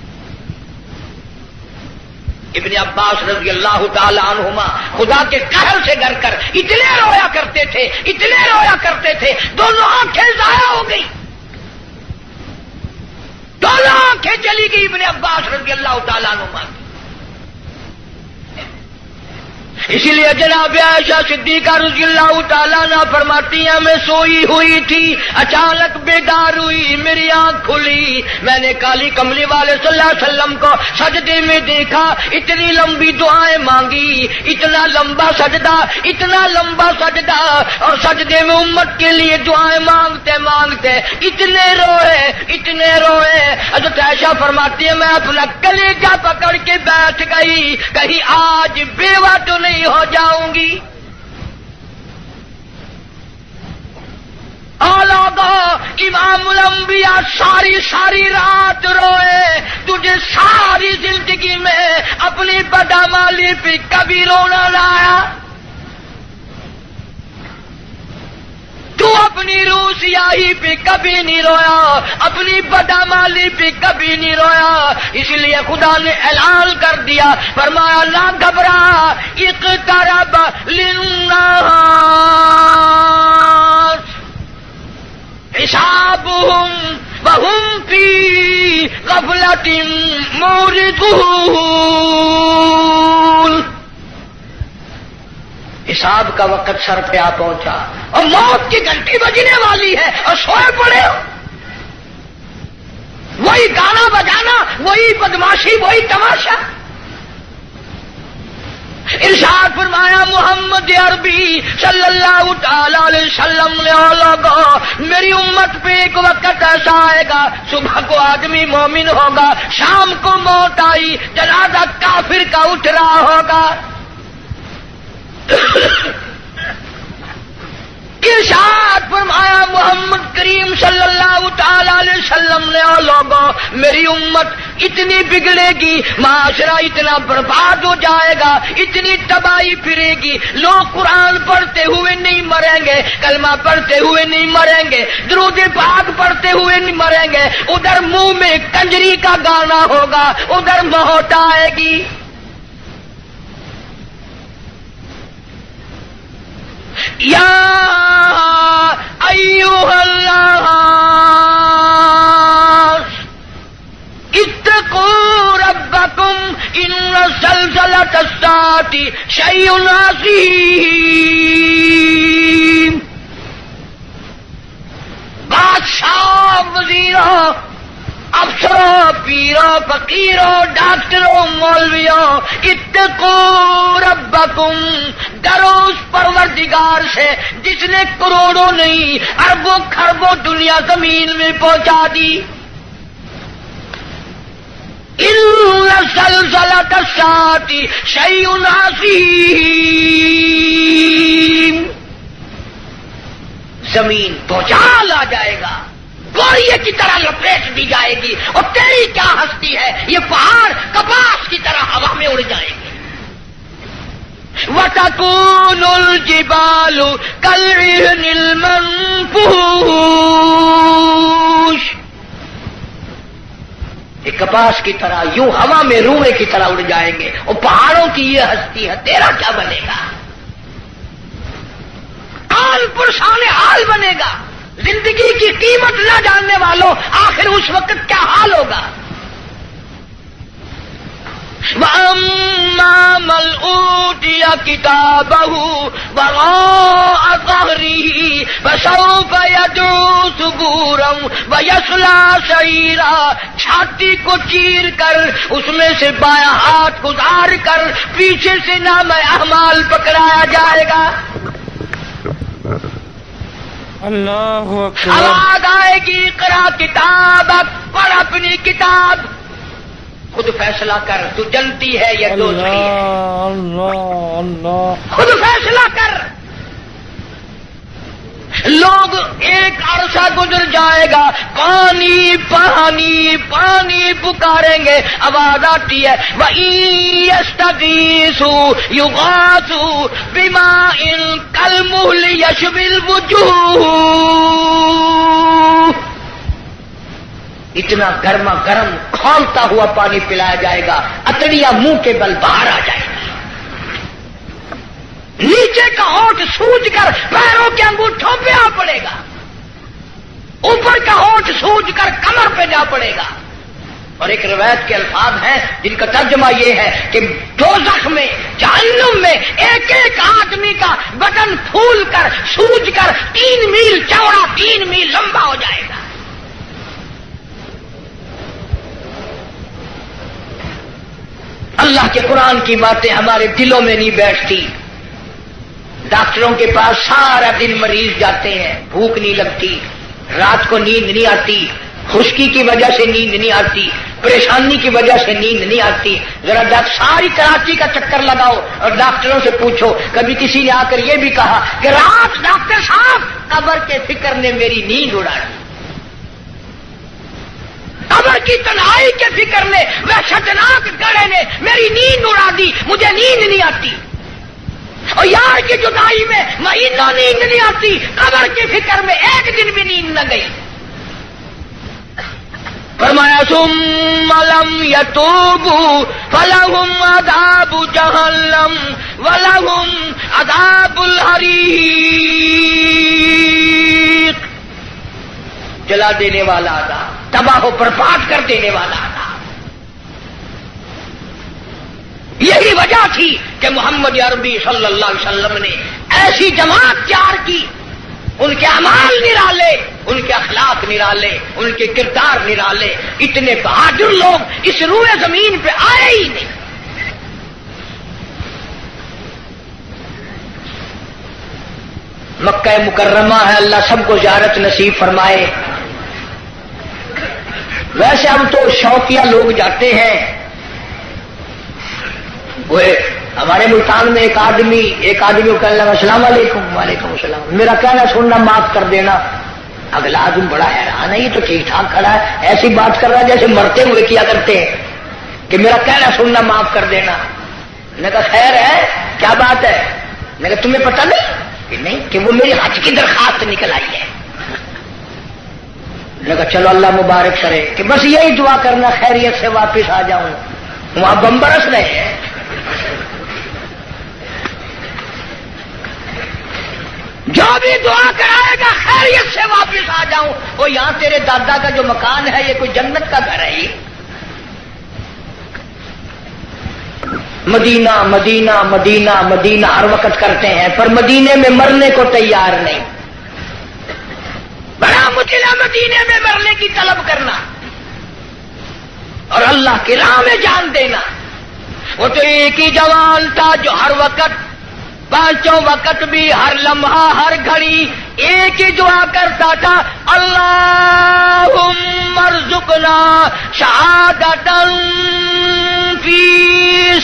Speaker 1: ابن عباس رضی اللہ تعالی عنہما خدا کے قہر سے ڈر کر اتنے رویا کرتے تھے، اتنے رویا کرتے تھے، دونوں آنکھیں ضائع ہو گئی، دونوں آنکھیں چلی گئی ابن عباس رضی اللہ تعالیٰ عنہ۔ اسی لیے جناب عائشہ صدیقہ رضی اللہ تعالیٰ عنہ فرماتی ہیں میں سوئی ہوئی تھی، اچانک بیدار ہوئی، میری آنکھ کھلی، میں نے کالی کملی والے صلی اللہ علیہ وسلم کو سجدے میں دیکھا، اتنی لمبی دعائیں مانگی، اتنا لمبا سجدہ، اتنا لمبا سجدہ، اور سجدے میں امت کے لیے دعائیں مانگتے مانگتے اتنے روئے، اتنے روئے۔ حضرت عائشہ فرماتی ہے میں اپنا کلیجہ پکڑ کے بیٹھ گئی، کہیں آج بیوہ تو نہیں ہو جاؤں گی۔ امام الانبیاء ساری رات روئے، تجھے ساری زندگی میں اپنی بدعمالی پہ کبھی رونا نہ آیا، تو اپنی روح سیاہی پہ کبھی نہیں رویا، اپنی بدعمالی پہ کبھی نہیں رویا۔ اس لیے خدا نے اعلان کر دیا، فرمایا نہ گھبرا، اقترب للناس حسابهم وهم في غفلة معرضون۔ حساب کا وقت سر پہ آ پہنچا اور موت کی گھنٹی بجنے والی ہے اور سوئے پڑے ہو، وہی گانا بجانا، وہی بدماشی، وہی تماشا۔ ارشاد فرمایا محمد عربی صلی اللہ تعالی علیہ وسلم نے لوگوں میری امت پہ ایک وقت ایسا آئے گا، صبح کو آدمی مومن ہوگا، شام کو موت آئی، جنازہ کافر کا اٹھ رہا ہوگا۔ ارشاد فرمایا محمد کریم صلی اللہ تعالی علیہ وسلم نے لوگوں میری امت اتنی بگڑے گی، معاشرہ اتنا برباد ہو جائے گا، اتنی تباہی پھرے گی، لوگ قرآن پڑھتے ہوئے نہیں مریں گے، کلمہ پڑھتے ہوئے نہیں مریں گے، درود پاک پڑھتے ہوئے نہیں مریں گے، ادھر منہ میں کنجری کا گانا ہوگا، ادھر موت آئے گی۔ یا ایھا الناس اتقوا ربکم ان زلزلۃ الساعۃ شیء عظیم۔ بادشاہ، وزیروں، افسروں، پیروں، فقیروں، ڈاکٹروں، مولویوں، اتقوا ربکم، ڈرو اس پروردگار سے جس نے کروڑوں نہیں اربوں خربوں دنیا زمین میں پہنچا دی۔ ان زلزلۃ الساعۃ شیء عظیم، زمین بھوچال آ جائے گا، گوریے کی طرح لپیٹ دی جائے گی، اور تیری کیا ہستی ہے، یہ پہاڑ کپاس کی طرح ہوا میں اڑ جائیں گے۔ وَتَكُونُ الْجِبَالُ كَالْعِهْنِ الْمَنفُوشِ، یہ کپاس کی طرح یوں ہوا میں روئے کی طرح اڑ جائیں گے، اور پہاڑوں کی یہ ہستی ہے، تیرا کیا بنے گا؟ حال پرسان حال بنے گا، زندگی کی قیمت نہ جاننے والوں آخر اس وقت کیا حال ہوگا؟ وَأَمَّا مَنْ أُوتِيَ كِتَابَهُ وَرَاءَ ظَهْرِهِ فَسَوْفَ يَدْعُو ثُبُورًا وَيَصْلَىٰ سَعِيرًا، چھاتی کو چیر کر اس میں سے بایاں ہاتھ گزار کر پیچھے سے نام اعمال پکڑایا جائے گا۔
Speaker 2: اللہ اکبر،
Speaker 1: آواز آئے گی اقرا کتابک، پڑھ اپنی کتاب، خود فیصلہ کر، تو جنتی ہے یا دوزخی ہے،
Speaker 2: اللہ اللہ،
Speaker 1: خود فیصلہ کر۔ لوگ ایک عرصہ گزر جائے گا، پانی پانی پانی پکاریں گے، آواز آتی ہے وَإِن يَسْتَغِيثُوا يُغَاثُوا بِمَاءٍ كَالْمُهْلِ يَشْوِي الْوُجُوهَ، اتنا گرما گرم کھولتا ہوا پانی پلایا جائے گا، اتڑیاں منہ کے بل باہر آ جائے گا، نیچے کا ہونٹ سوج کر پیروں کے انگوٹھوں پہ آ پڑے گا، اوپر کا ہونٹ سوج کر کمر پہ جا پڑے گا۔ اور ایک روایت کے الفاظ ہیں جن کا ترجمہ یہ ہے کہ دوزخ میں، جہنم میں ایک ایک آدمی کا بدن پھول کر سوج کر 3 میل چوڑا 3 میل لمبا ہو جائے گا۔ اللہ کے قرآن کی باتیں ہمارے دلوں میں نہیں بیٹھتی۔ ڈاکٹروں کے پاس سارا دن مریض جاتے ہیں، بھوک نہیں لگتی، رات کو نیند نہیں آتی، خشکی کی وجہ سے نیند نہیں آتی، پریشانی کی وجہ سے نیند نہیں آتی۔ ذرا ساری کراچی کا چکر لگاؤ اور ڈاکٹروں سے پوچھو، کبھی کسی نے آ کر یہ بھی کہا کہ رات ڈاکٹر صاحب قبر کے فکر نے میری نیند اڑا دی، قبر کی تنہائی کے فکر نے، وحشتناک گڑھے نے میری نیند اڑا دی، مجھے نیند نہیں آتی، اور یار کی جدائی میں مہینوں نیند نہیں آتی، قبر کی فکر میں ایک دن بھی نیند نہ گئی۔ فرمایا ثم لم يتوبوا فلهم عذاب جہنم ولهم عذاب الحریق، جلا دینے والا عذاب، تباہ و برباد کر دینے والا عذاب۔ یہی وجہ تھی کہ محمد عربی صلی اللہ علیہ وسلم نے ایسی جماعت تیار کی، ان کے اعمال نرالے، ان کے اخلاق نرالے، ان کے کردار نرالے، اتنے بہادر لوگ اس روئے زمین پہ آئے ہی نہیں۔ مکہ مکرمہ ہے، اللہ سب کو زیارت نصیب فرمائے۔ ویسے ہم تو شوقیہ لوگ جاتے ہیں۔ وہ ہمارے ملتان میں ایک آدمی کو کہنے لگا السلام علیکم، وعلیکم السلام، میرا کہنا سننا معاف کر دینا۔ اگلا آدمی بڑا حیران ہے، یہ تو ٹھیک ٹھاک کھڑا ہے، ایسی بات کر رہا ہے جیسے مرتے ہوئے کیا کرتے ہیں کہ میرا کہنا سننا معاف کر دینا۔ میں نے کہا خیر ہے، کیا بات ہے؟ میں نے کہا تمہیں پتہ نہیں کہ نہیں کہ وہ میری حج کی درخواست نکل آئی ہے۔ میں نے کہا چلو اللہ مبارک کرے، کہ بس یہی دعا کرنا خیریت سے واپس آ جاؤں۔ وہاں بم برس رہے ہیں۔ جو بھی دعا کرائے گا خیریت سے واپس آ جاؤں، وہ یہاں تیرے دادا کا جو مکان ہے یہ کوئی جنت کا گھر ہے؟ مدینہ مدینہ مدینہ مدینہ ہر وقت کرتے ہیں، پر مدینے میں مرنے کو تیار نہیں۔ بڑا مشکل ہے مدینے میں مرنے کی طلب کرنا اور اللہ کی راہ میں جان دینا۔ وہ تو ایک ہی جوان تھا جو ہر وقت، پانچوں وقت بھی، ہر لمحہ ہر گھڑی ایک ہی دعا کرتا تھا، اللہم ارزقنا شہادۃ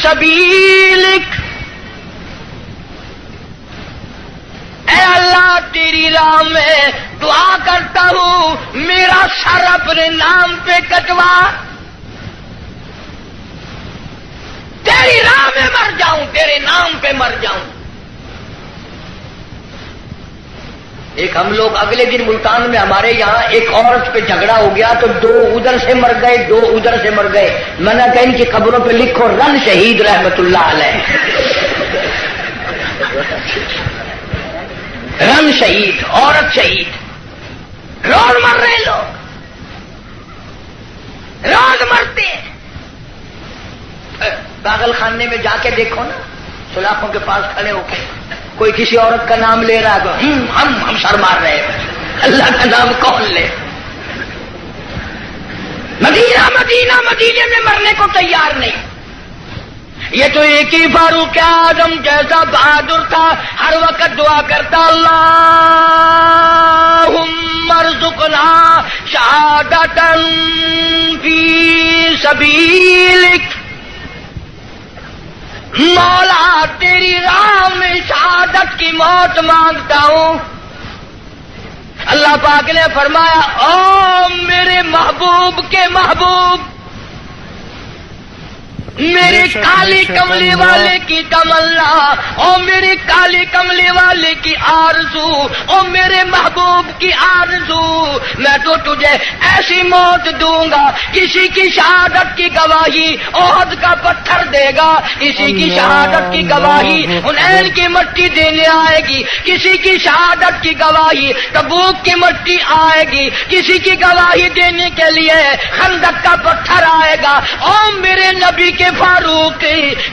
Speaker 1: سبیلک، اے اللہ تیری راہ میں دعا کرتا ہوں میرا سر اپنے نام پہ کٹوا، تیری راہ میں مر جاؤں، تیرے نام پہ مر جاؤں۔ ایک ہم لوگ اگلے دن ملتان میں ہمارے یہاں ایک عورت پہ جھگڑا ہو گیا تو 2 ادھر سے مر گئے، 2 ادھر سے مر گئے۔ میں نے کہا ان کی قبروں پہ لکھو رن شہید رحمت اللہ علیہ، رن شہید، عورت شہید، روز مر رہے لوگ، روز مرتے ہیں۔ پاگل خانے میں جا کے دیکھو نا، سلاخوں کے پاس کھڑے ہو کے کوئی کسی عورت کا نام لے رہا ہے تو ہم سر مار رہے ہیں، اللہ کا نام کون لے؟ مدینہ مدینہ مدینے میں مرنے کو تیار نہیں۔ یہ تو ایک ہی فاروق اعظم جیسا بہادر تھا، ہر وقت دعا کرتا اللہم ارزقنا شہادۃ فی سبیلک، مولا تیری راہ میں شہادت کی موت مانگتا ہوں۔ اللہ پاک نے فرمایا او میرے محبوب کے محبوب، میرے کالی کملی والے کی تمنا، او میرے کالی کملی والے کی آرزو، او میرے محبوب کی آرزو، میں تو تجھے ایسی موت دوں گا، کسی کی شہادت کی گواہی احد کا پتھر دے گا، کسی کی شہادت کی گواہی حنین کی مٹی دینے آئے گی، کسی کی شہادت کی گواہی تبوک کی مٹی آئے گی، کسی کی گواہی دینے کے لیے خندق کا پتھر آئے گا۔ او میرے نبی کے فاروق،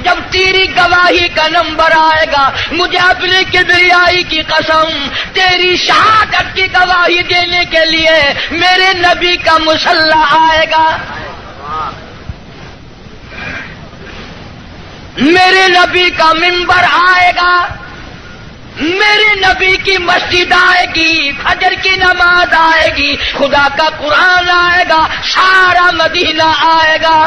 Speaker 1: جب تیری گواہی کا نمبر آئے گا، مجھے اپنے کبریائی کی قسم تیری شہادت کی گواہی دینے کے لیے میرے نبی کا مسلح آئے گا، میرے نبی کا منبر آئے گا، میرے نبی کی مسجد آئے گی، فجر کی نماز آئے گی، خدا کا قرآن آئے گا، سارا مدینہ آئے گا۔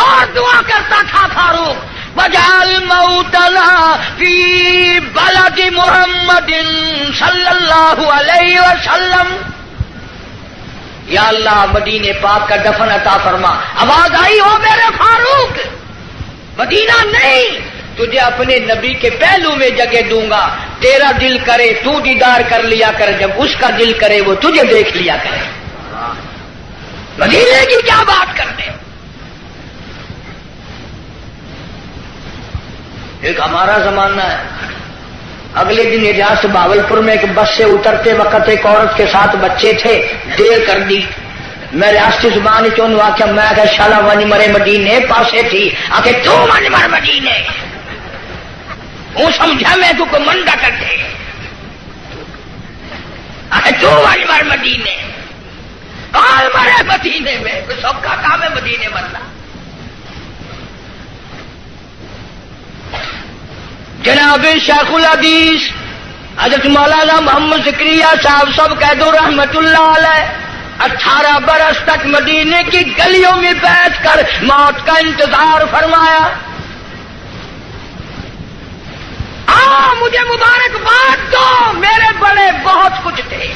Speaker 1: اور دعا کرتا تھا فاروق وجعل موتنا فی بلد محمد صلی اللہ علیہ وسلم، یا اللہ مدینے پاک کا دفن عطا فرما۔ آواز آئی ہو میرے فاروق، مدینہ نہیں، تجھے اپنے نبی کے پہلو میں جگہ دوں گا، تیرا دل کرے تو دیدار کر لیا کر، جب اس کا دل کرے وہ تجھے دیکھ لیا کرے۔ مدینے کی کیا بات کرتے؟ ایک ہمارا زمانہ ہے، اگلے دن اجاز بھاولپور میں ایک بس سے اترتے وقت ایک عورت کے ساتھ بچے تھے، دیر کر دی، میں ریاستی زبان چون واقعہ میں کہ شالا ونی مرے مدینے پاسے تھی، آکے تو ون مر مدینے، وہ سمجھا میں تو کو منڈا کرتے، آکے تو ون مر مدینے، کال مرے مدینے میں، سب کا کام ہے مدینے مرنا۔ جناب شیخ الحدیث حضرت مولانا محمد زکریا صاحب سب کہہ دو رحمت اللہ علیہ، 18 برس تک مدینے کی گلیوں میں بیٹھ کر موت کا انتظار فرمایا۔ مجھے مبارکباد دو، میرے بڑے بہت کچھ تھے،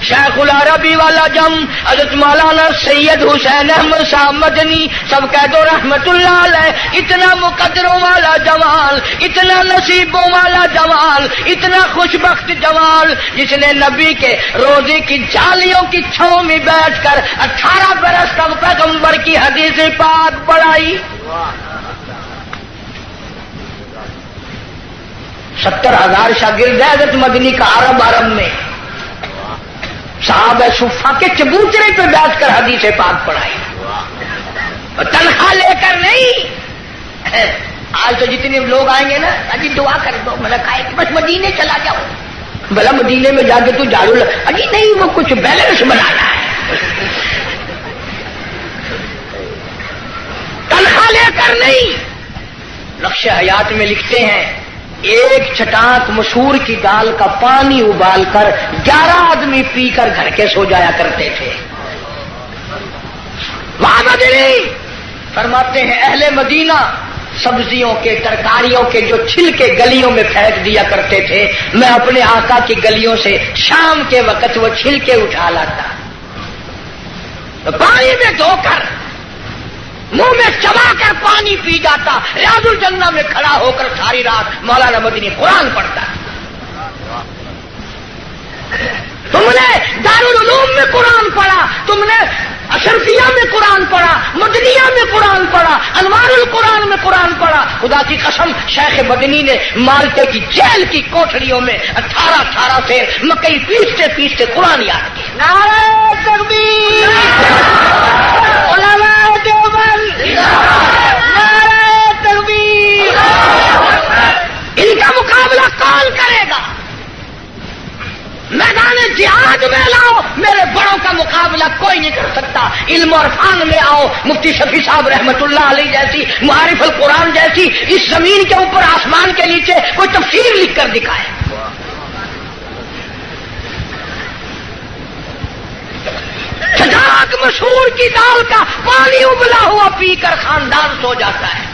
Speaker 1: شیخ العربی والا جم، حضرت مولانا سید حسین احمد صاحب مدنی سب کہہ دو رحمت اللہ علیہ، اتنا مقدروں والا جمال، اتنا نصیبوں والا جمال، اتنا خوش بخت جمال، جس نے نبی کے روزے کی جالیوں کی چھاؤں میں بیٹھ کر 18 برس تک پیغمبر کی حدیث پاک پڑھائی۔ 70,000 شاگرد ہے حضرت مدنی کا عرب میں، صحابہ صفہ کے چبوترے پہ بیٹھ کر حدیث پاک پڑھائی، تنخواہ لے کر نہیں۔ آج تو جتنے لوگ آئیں گے نا، اجی دعا کر دو، میں نے کہا کہ بس مدینے چلا جاؤ، بھلا مدینے میں جا کے تو جھاڑو اجی نہیں، وہ کچھ بیلنس بنانا ہے، تنخواہ لے کر نہیں۔ نقش حیات میں لکھتے ہیں ایک چھٹانک مسور کی دال کا پانی ابال کر 11 آدمی پی کر گھر کے سو جایا کرتے تھے۔ وہاں مدنی فرماتے ہیں اہل مدینہ سبزیوں کے ترکاریوں کے جو چھلکے گلیوں میں پھینک دیا کرتے تھے، میں اپنے آقا کی گلیوں سے شام کے وقت وہ چھلکے اٹھا لاتا، پانی میں دھو کر منہ میں چبا کر پانی پی جاتا، ریاض الجنہ میں کھڑا ہو کر ساری رات مولانا مدنی قرآن پڑھتا۔ تم نے دارالعلوم میں قرآن پڑھا، تم نے اشرفیہ میں قرآن پڑھا، مدنیہ میں قرآن پڑھا، انوار القرآن میں قرآن پڑھا۔ خدا کی قسم شیخ مدنی نے مالٹے کی جیل کی کوٹھریوں میں 18 سے مکئی پیستے پیستے قرآن یاد کیا۔ نعرہ تکبیر، علماء دیوبند، نعرہ تکبیر۔ ان کا مقابلہ کون کرے گا؟ میدان جہاد میں لاؤ، میرے بڑوں کا مقابلہ کوئی نہیں کر سکتا۔ علم اور فن میں آؤ، مفتی شفیع صاحب رحمت اللہ علیہ جیسی، معارف القرآن جیسی، اس زمین کے اوپر آسمان کے نیچے کوئی تفسیر لکھ کر دکھائے۔ سجاک مشہور کی دال کا پانی ابلا ہوا پی کر خاندان سو جاتا ہے۔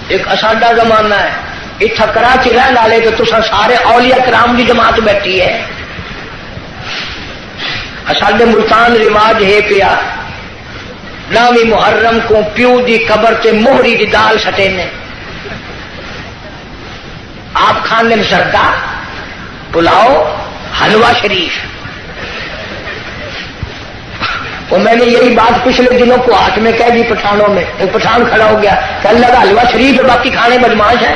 Speaker 1: ایک اساڈا زمانہ ہے، اتھا کراچی رہن والے تو تسا سارے اولیاء کرام کی جماعت بیٹھی ہے۔ ساڈے ملتان رواج ہے پیا، نامی محرم کو پیو دی قبر تے موہری دی دال سٹے نے، آپ کھانے میں سردا پلاؤ حلوہ شریف۔ اور میں نے یہی بات پچھلے دنوں کو ہاتھ میں کہہ دی پٹھانوں میں، ایک پٹھان کھڑا ہو گیا کہ اللہ کا حلوہ شریف ہے، باقی کھانے بدماش ہے۔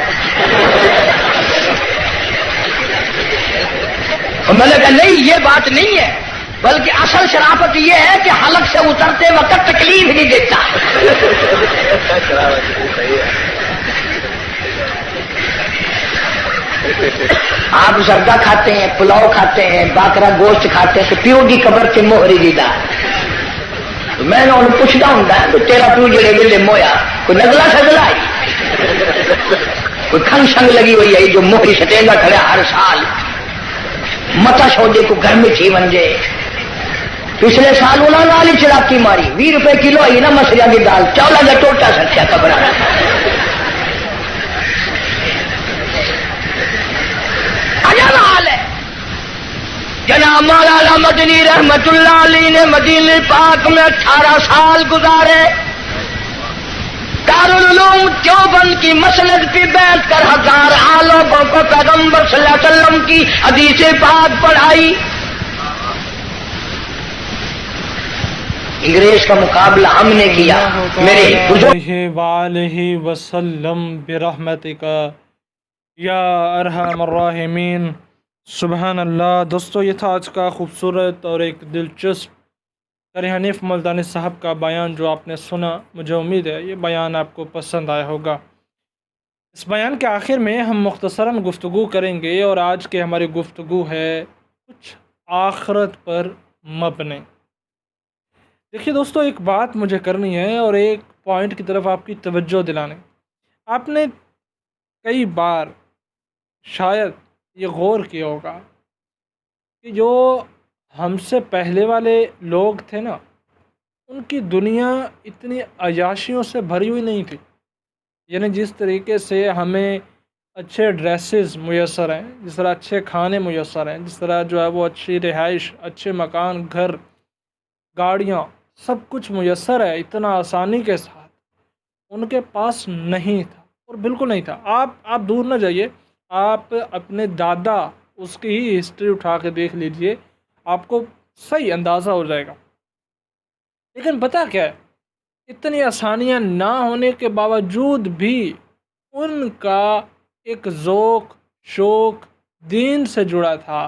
Speaker 1: اور میں نے کہا نہیں، یہ بات نہیں ہے، بلکہ اصل شرافت یہ ہے کہ حلق سے اترتے وقت تکلیف نہیں دیتا۔ آپ زردہ کھاتے ہیں، پلاؤ کھاتے ہیں، باکرا گوشت کھاتے ہیں، تو پیو کی قبر سے موہری دی دال۔ میں نے انہوں پوچھتا ہوں تو تیرا پیو جڑے ویلے مویا کوئی نگلا سگلا ہے، کوئی کھنگ شنگ لگی ہوئی ہے جو موہری سٹینگا کھڑا ہر سال متا سودے کو گھر میں تھی ونجے۔ پچھلے سال انہوں نے والی چڑاکی ماری، 20 روپے کلو آئی نا مسریاں کی دال، چولا کا ٹوٹا سکیا قبر۔ عجب حال ہے۔ جناب مولانا مدنی رحمت اللہ علیہ نے مدینہ پاک میں 18 سال گزارے، دارالعلوم دیوبند کی مسند پہ بیٹھ کر 1000 لوگوں کو پیغمبر صلی اللہ علیہ وسلم کی حدیث پاک پڑھائی۔ انگریز کا مقابلہ ہم نے کیا، میرے بزرگ
Speaker 2: وآلہ وسلم برحمتک یا ارحم الراحمین۔ سبحان اللہ۔ دوستو یہ تھا آج کا خوبصورت اور ایک دلچسپ قاری حنیف ملتانی صاحب کا بیان جو آپ نے سنا۔ مجھے امید ہے یہ بیان آپ کو پسند آیا ہوگا۔ اس بیان کے آخر میں ہم مختصراً گفتگو کریں گے، اور آج کی ہماری گفتگو ہے کچھ آخرت پر مبنی۔ دیکھیے دوستو، ایک بات مجھے کرنی ہے اور ایک پوائنٹ کی طرف آپ کی توجہ دلانی۔ آپ نے کئی بار شاید یہ غور کیا ہوگا کہ جو ہم سے پہلے والے لوگ تھے نا، ان کی دنیا اتنی عیاشیوں سے بھری ہوئی نہیں تھی۔ یعنی جس طریقے سے ہمیں اچھے ڈریسز میسر ہیں، جس طرح اچھے کھانے میسر ہیں، جس طرح جو ہے وہ اچھی رہائش، اچھے مکان، گھر، گاڑیاں، سب کچھ میسر ہے اتنا آسانی کے ساتھ، ان کے پاس نہیں تھا، اور بالکل نہیں تھا۔ آپ دور نہ جائیے، آپ اپنے دادا اس کی ہی ہسٹری اٹھا کے دیکھ لیجئے، آپ کو صحیح اندازہ ہو جائے گا۔ لیکن پتہ کیا ہے، اتنی آسانیاں نہ ہونے کے باوجود بھی ان کا ایک ذوق شوق دین سے جڑا تھا،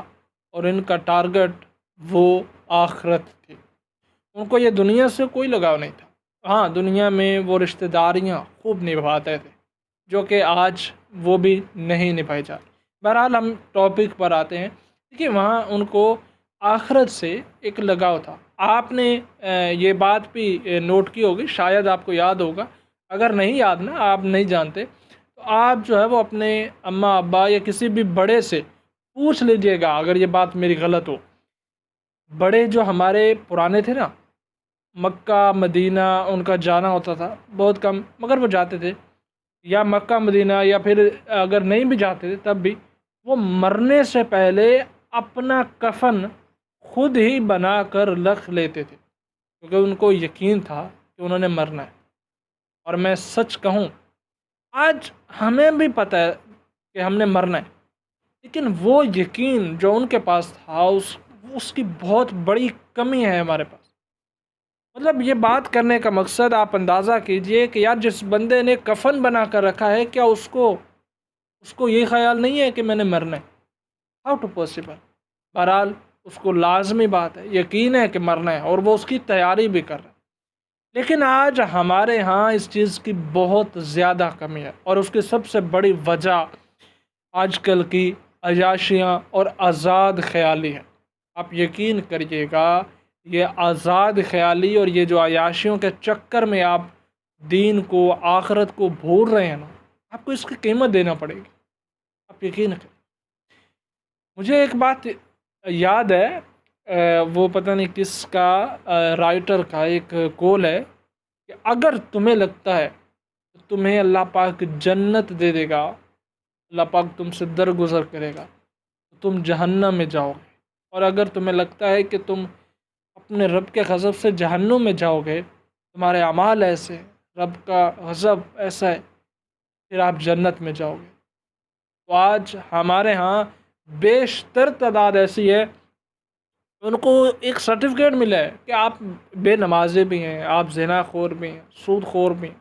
Speaker 2: اور ان کا ٹارگٹ وہ آخرت تھی۔ ان کو یہ دنیا سے کوئی لگاؤ نہیں تھا۔ ہاں، دنیا میں وہ رشتہ داریاں خوب نبھاتے تھے جو کہ آج وہ بھی نہیں نبھائی جاتی۔ بہرحال ہم ٹاپک پر آتے ہیں۔ دیکھیے، وہاں ان کو آخرت سے ایک لگاؤ تھا۔ آپ نے یہ بات بھی نوٹ کی ہوگی، شاید آپ کو یاد ہوگا، اگر نہیں یاد نا، آپ نہیں جانتے، تو آپ جو ہے وہ اپنے اماں ابا یا کسی بھی بڑے سے پوچھ لیجئے گا، اگر یہ بات میری غلط ہو، بڑے جو ہمارے پرانے تھے نا، مکہ مدینہ ان کا جانا ہوتا تھا بہت کم، مگر وہ جاتے تھے، یا مکہ مدینہ، یا پھر اگر نہیں بھی جاتے تھے تب بھی وہ مرنے سے پہلے اپنا کفن خود ہی بنا کر رکھ لیتے تھے، کیونکہ ان کو یقین تھا کہ انہوں نے مرنا ہے۔ اور میں سچ کہوں، آج ہمیں بھی پتہ ہے کہ ہم نے مرنا ہے، لیکن وہ یقین جو ان کے پاس تھا اس کی بہت بڑی کمی ہے ہمارے پاس۔ مطلب یہ بات کرنے کا مقصد آپ اندازہ کیجئے کہ یار جس بندے نے کفن بنا کر رکھا ہے، کیا اس کو یہ خیال نہیں ہے کہ میں نے مرنا ہے؟ How to possible? بہرحال اس کو لازمی بات ہے، یقین ہے کہ مرنا ہے، اور وہ اس کی تیاری بھی کر رہا ہے۔ لیکن آج ہمارے ہاں اس چیز کی بہت زیادہ کمی ہے، اور اس کی سب سے بڑی وجہ آج کل کی عیاشیاں اور آزاد خیالی ہے۔ آپ یقین کریے گا، یہ آزاد خیالی اور یہ جو عیاشیوں کے چکر میں آپ دین کو، آخرت کو بھول رہے ہیں نا، آپ کو اس کی قیمت دینا پڑے گی، آپ یقین کریں۔ مجھے ایک بات یاد ہے، وہ پتہ نہیں کس کا، رائٹر کا ایک قول ہے کہ اگر تمہیں لگتا ہے کہ تمہیں اللہ پاک جنت دے دے گا، اللہ پاک تم سے درگزر کرے گا، تو تم جہنم میں جاؤ گے، اور اگر تمہیں لگتا ہے کہ تم اپنے رب کے غضب سے جہنم میں جاؤ گے، تمہارے اعمال ایسے، رب کا غضب ایسا ہے، پھر آپ جنت میں جاؤ گے۔ تو آج ہمارے ہاں بیشتر تعداد ایسی ہے، ان کو ایک سرٹیفکیٹ ملا ہے کہ آپ بے نمازی بھی ہیں، آپ زنا خور بھی ہیں، سود خور بھی ہیں،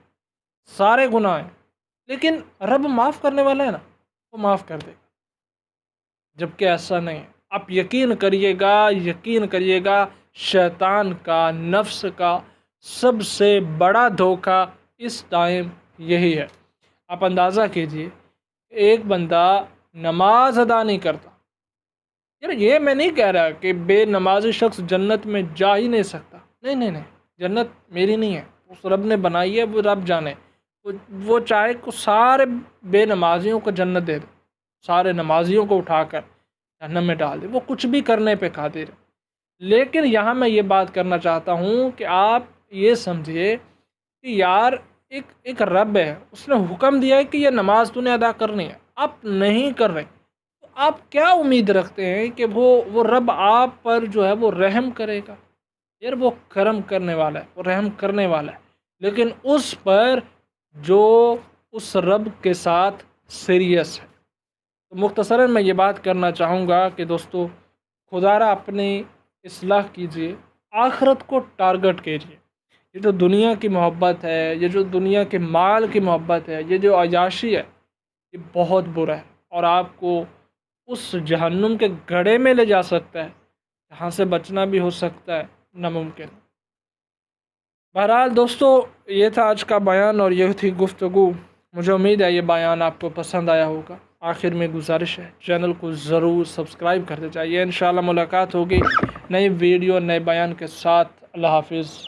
Speaker 2: سارے گناہ ہیں، لیکن رب معاف کرنے والا ہے نا، وہ معاف کر دے گا۔ جبکہ ایسا نہیں ہے۔ آپ یقین کریے گا، شیطان کا، نفس کا سب سے بڑا دھوکہ اس ٹائم یہی ہے۔ آپ اندازہ کیجئے، ایک بندہ نماز ادا نہیں کرتا، یار یہ میں نہیں کہہ رہا کہ بے نمازی شخص جنت میں جا ہی نہیں سکتا، نہیں، جنت میری نہیں ہے، اس رب نے بنائی ہے، وہ رب جانے، وہ چاہے کہ سارے بے نمازیوں کو جنت دے دے، سارے نمازیوں کو اٹھا کر جہنم میں ڈال دے، وہ کچھ بھی کرنے پہ قادر ہے۔ لیکن یہاں میں یہ بات کرنا چاہتا ہوں کہ آپ یہ سمجھیے کہ یار ایک رب ہے، اس نے حکم دیا ہے کہ یہ نماز تو نے ادا کرنی ہے، آپ نہیں کر رہے، تو آپ کیا امید رکھتے ہیں کہ وہ رب آپ پر جو ہے وہ رحم کرے گا؟ یار وہ کرم کرنے والا ہے، وہ رحم کرنے والا ہے، لیکن اس پر جو اس رب کے ساتھ سیریس ہے۔ تو مختصراً میں یہ بات کرنا چاہوں گا کہ دوستو، خدا را اپنی اصلاح کیجئے، آخرت کو ٹارگٹ کیجئے۔ یہ جو دنیا کی محبت ہے، یہ جو دنیا کے مال کی محبت ہے، یہ جو عیاشی ہے، یہ بہت برا ہے، اور آپ کو اس جہنم کے گڑھے میں لے جا سکتا ہے جہاں سے بچنا بھی ہو سکتا ہے ناممکن۔ بہرحال دوستو، یہ تھا آج کا بیان اور یہ تھی گفتگو۔ مجھے امید ہے یہ بیان آپ کو پسند آیا ہوگا۔ آخر میں گزارش ہے، چینل کو ضرور سبسکرائب کرتے جائیے۔ انشاءاللہ ملاقات ہوگی نئی ویڈیو، نئے بیان کے ساتھ۔ اللہ حافظ۔